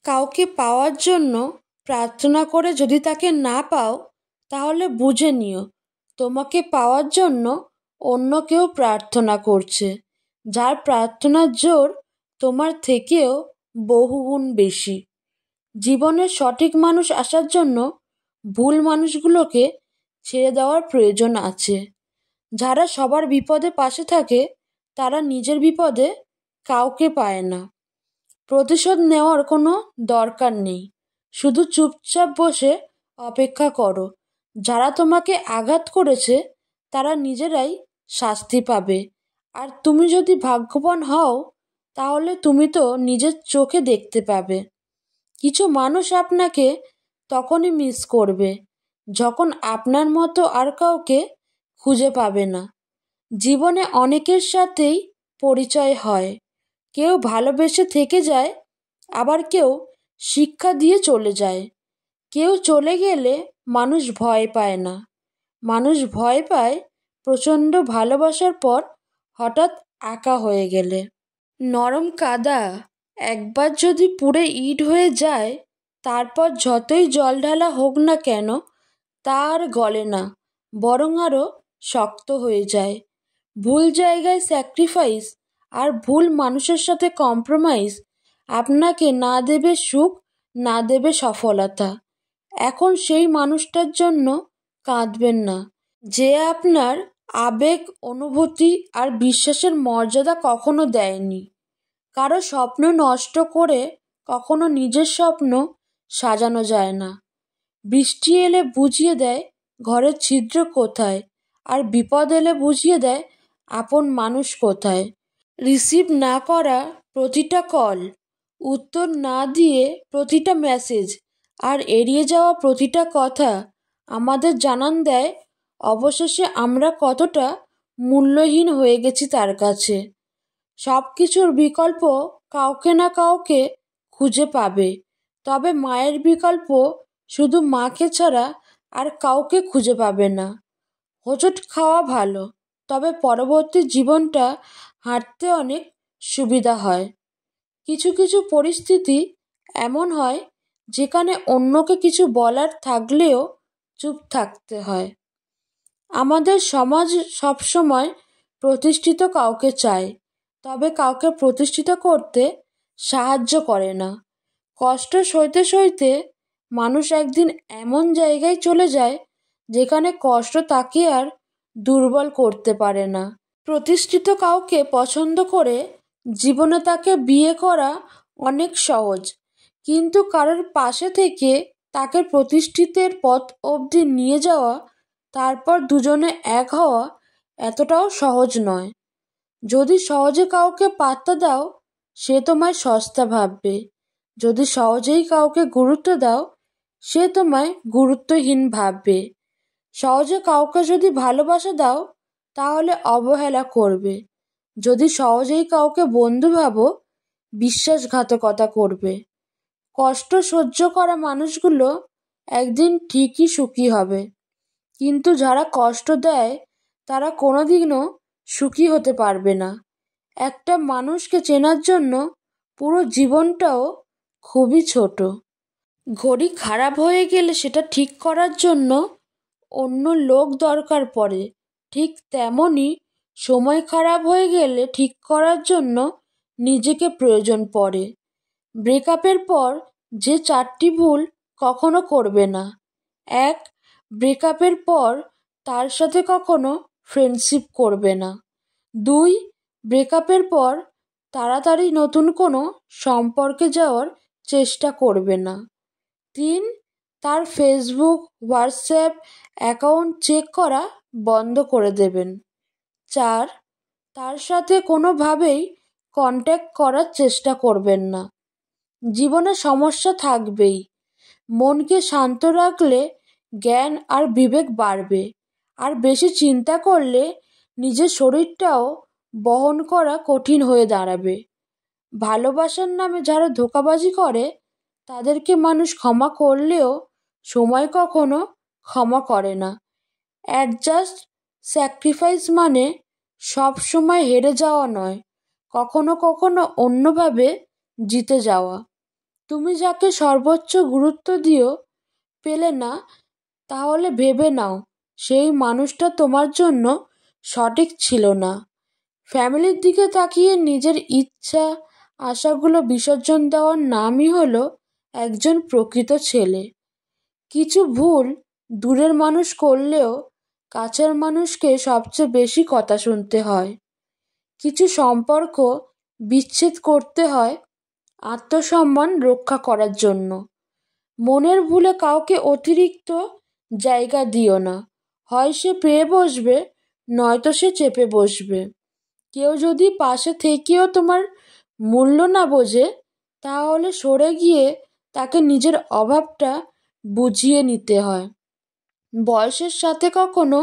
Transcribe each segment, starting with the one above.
কাউকে পাওয়ার জন্য প্রার্থনা করে যদি তাকে না পাও, তাহলে বুঝে নিও তোমাকে পাওয়ার জন্য অন্য কেউ প্রার্থনা করছে, যার প্রার্থনার জোর তোমার থেকেও বহুগুণ বেশি। জীবনের সঠিক মানুষ আসার জন্য ভুল মানুষগুলোকে ছেড়ে দেওয়ার প্রয়োজন আছে। যারা সবার বিপদে পাশে থাকে, তারা নিজের বিপদে কাউকে পায় না। প্রতিশোধ নেওয়ার কোনো দরকার নেই, শুধু চুপচাপ বসে অপেক্ষা করো। যারা তোমাকে আঘাত করেছে তারা নিজেরাই শাস্তি পাবে। আর তুমি যদি ভাগ্যবান হও, তাহলে তুমি তো নিজের চোখে দেখতে পাবে। কিছু মানুষ আপনাকে তখনই মিস করবে, যখন আপনার মতো আর কাউকে খুঁজে পাবে না। জীবনে অনেকের সাথেই পরিচয় হয়, কেউ ভালোবেসে থেকে যায়, আবার কেউ শিক্ষা দিয়ে চলে যায়। কেউ চলে গেলে মানুষ ভয় পায় না, মানুষ ভয় পায় প্রচণ্ড ভালোবাসার পর হঠাৎ একা হয়ে গেলে। নরম কাদা একবার যদি পুড়ে ইট হয়ে যায়, তারপর যতই জল ঢালা হোক না কেন তা আর গলে না, বরং আরও শক্ত হয়ে যায়। ভুল জায়গায় স্যাক্রিফাইস আর ভুল মানুষের সাথে কম্প্রোমাইজ আপনাকে না দেবে সুখ, না দেবে সফলতা। এখন সেই মানুষটার জন্য কাঁদবেন না, যে আপনার আবেগ, অনুভূতি আর বিশ্বাসের মর্যাদা কখনো দেয়নি। কারো স্বপ্ন নষ্ট করে কখনো নিজের স্বপ্ন সাজানো যায় না। বৃষ্টি এলে বুঝিয়ে দেয় ঘরের ছিদ্র কোথায়, আর বিপদ এলে বুঝিয়ে দেয় আপন মানুষ কোথায়। রিসিভ না করা প্রতিটা কল, উত্তর না দিয়ে প্রতিটা মেসেজ, আর এড়িয়ে যাওয়া প্রতিটা কথা আমাদের জানান দেয় অবশেষে আমরা কতটা মূল্যহীন হয়ে গেছি তার কাছে। সব কিছুর বিকল্প কাউকে না কাউকে খুঁজে পাবে, তবে মায়ের বিকল্প শুধু মাকে ছাড়া আর কাউকে খুঁজে পাবে না। হোঁচট খাওয়া ভালো, তবে পরবর্তী জীবনটা হাঁটতে অনেক সুবিধা হয়। কিছু কিছু পরিস্থিতি এমন হয় যেখানে অন্যকে কিছু বলার থাকলেও চুপ থাকতে হয়। আমাদের সমাজ সবসময় প্রতিষ্ঠিত কাউকে চায়, তবে কাউকে প্রতিষ্ঠিত করতে সাহায্য করে না। কষ্ট সইতে সইতে মানুষ একদিন এমন জায়গায় চলে যায় যেখানে কষ্ট তাকে আর দুর্বল করতে পারে না। প্রতিষ্ঠিত কাউকে পছন্দ করে জীবনে তাকে বিয়ে করা অনেক সহজ, কিন্তু কারোর পাশে থেকে তাকে প্রতিষ্ঠিতের পথ অবধি নিয়ে যাওয়া, তারপর দুজনে এক হওয়া এতটাও সহজ নয়। যদি সহজে কাউকে পাত্তা দাও, সে তোমায় সস্তা ভাববে। যদি সহজেই কাউকে গুরুত্ব দাও, সে তোমায় গুরুত্বহীন ভাববে। সহজে কাউকে যদি ভালোবাসা দাও, তাহলে অবহেলা করবে। যদি সহজেই কাউকে বন্ধু ভাবো, বিশ্বাসঘাতকতা করবে। কষ্ট সহ্য করা মানুষগুলো একদিন ঠিকই সুখী হবে, কিন্তু যারা কষ্ট দেয় তারা কোনোদিনও সুখী হতে পারবে না। একটা মানুষকে চেনার জন্য পুরো জীবনটাও খুবই ছোট। ঘড়ি খারাপ হয়ে গেলে সেটা ঠিক করার জন্য অন্য লোক দরকার পড়ে, ঠিক তেমনই সময় খারাপ হয়ে গেলে ঠিক করার জন্য নিজেকে প্রয়োজন পড়ে। ব্রেকআপের পর যে 4টি ভুল কখনো করবে না: 1. ব্রেকআপের পর তার সাথে কখনো ফ্রেন্ডশিপ করবে না। 2. ব্রেকআপের পর তাড়াতাড়ি নতুন কোনো সম্পর্কে যাওয়ার চেষ্টা করবে না। 3. তার ফেসবুক, হোয়াটসঅ্যাপ অ্যাকাউন্ট চেক করা বন্ধ করে দেবেন। 4. তার সাথে কোনোভাবেই কন্ট্যাক্ট করার চেষ্টা করবেন না। জীবনে সমস্যা থাকবেই, মনকে শান্ত রাখলে জ্ঞান আর বিবেক বাড়বে। আর বেশি চিন্তা করলে নিজের শরীরটাও বহন করা কঠিন হয়ে দাঁড়াবে। ভালোবাসার নামে যারা ধোঁকাবাজি করে তাদেরকে মানুষ ক্ষমা করলেও সময় কখনো ক্ষমা করে না। অ্যাডজাস্ট, স্যাক্রিফাইস মানে সব সময় হেরে যাওয়া নয়, কখনো কখনো অন্যভাবে জিতে যাওয়া। তুমি যাকে সর্বোচ্চ গুরুত্ব দিও পেলে না, তাহলে ভেবে নাও সেই মানুষটা তোমার জন্য সঠিক ছিল না। ফ্যামিলির দিকে তাকিয়ে নিজের ইচ্ছা আশাগুলো বিসর্জন দেওয়ার নামই হলো একজন প্রকৃত ছেলে। কিছু ভুল দূরের মানুষ করলেও কাছের মানুষকে সবচেয়ে বেশি কথা শুনতে হয়। কিছু সম্পর্ক বিচ্ছেদ করতে হয় আত্মসম্মান রক্ষা করার জন্য। মনের ভুলে কাউকে অতিরিক্ত জায়গা দিও না। হয় সে পেয়ে বসবে, নয়তো সে চেপে বসবে। কেউ যদি পাশে থেকেও তোমার মূল্য না বোঝে, তাহলে সরে গিয়ে তাকে নিজের অভাবটা বুঝিয়ে নিতে হয়। বয়সের সাথে কখনো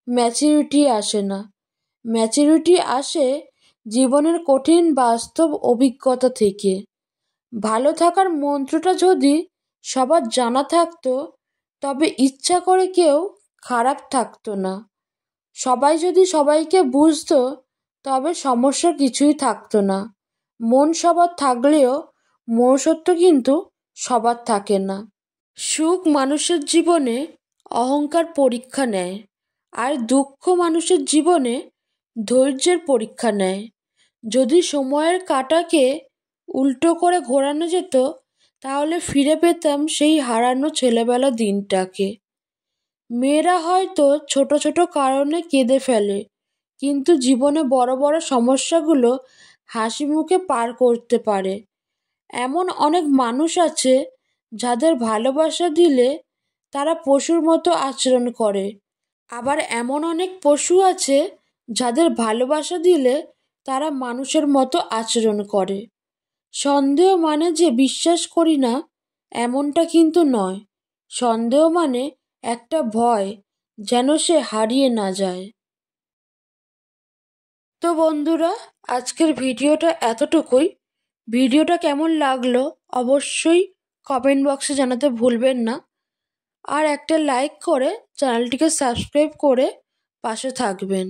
ম্যাচুরিটি আসে না। ম্যাচুরিটি আসে জীবনের কঠিন বাস্তব অভিজ্ঞতা থেকে। ভালো থাকার মন্ত্রটা যদি সবার জানা থাকতো, তবে ইচ্ছা করে কেউ খারাপ থাকতো না। সবাই যদি সবাইকে বুঝতো, তবে সমস্যা কিছুই থাকতো না। মন সবার থাকলেও মনুষ্যত্ব কিন্তু সবার থাকে না। সুখ মানুষের জীবনে অহংকার পরীক্ষা নেয়, আর দুঃখ মানুষের জীবনে ধৈর্যের পরীক্ষা নেয়। যদি সময়ের কাঁটাকে উল্টো করে ঘোরানো যেত, তাহলে ফিরে পেতাম সেই হারানো ছেলেবেলা দিনটাকে। মেয়েরা হয়তো ছোট ছোট কারণে কেঁদে ফেলে, কিন্তু জীবনে বড় বড় সমস্যাগুলো হাসি মুখে পার করতে পারে। এমন অনেক মানুষ আছে যাদের ভালোবাসা দিলে তারা পশুর মতো আচরণ করে। আবার এমন অনেক পশু আছে যাদের ভালোবাসা দিলে তারা মানুষের মতো আচরণ করে। সন্দেহ মানে যে বিশ্বাস করি না, এমনটা কিন্তু নয়। সন্দেহ মানে একটা ভয়, যেন সে হারিয়ে না যায়। তো বন্ধুরা, আজকের ভিডিওটা এতটুকুই। ভিডিওটা কেমন লাগলো অবশ্যই কমেন্ট বক্সে জানাতে ভুলবেন না। আর একটা লাইক করে চ্যানেলটিকে সাবস্ক্রাইব করে পাশে থাকবেন।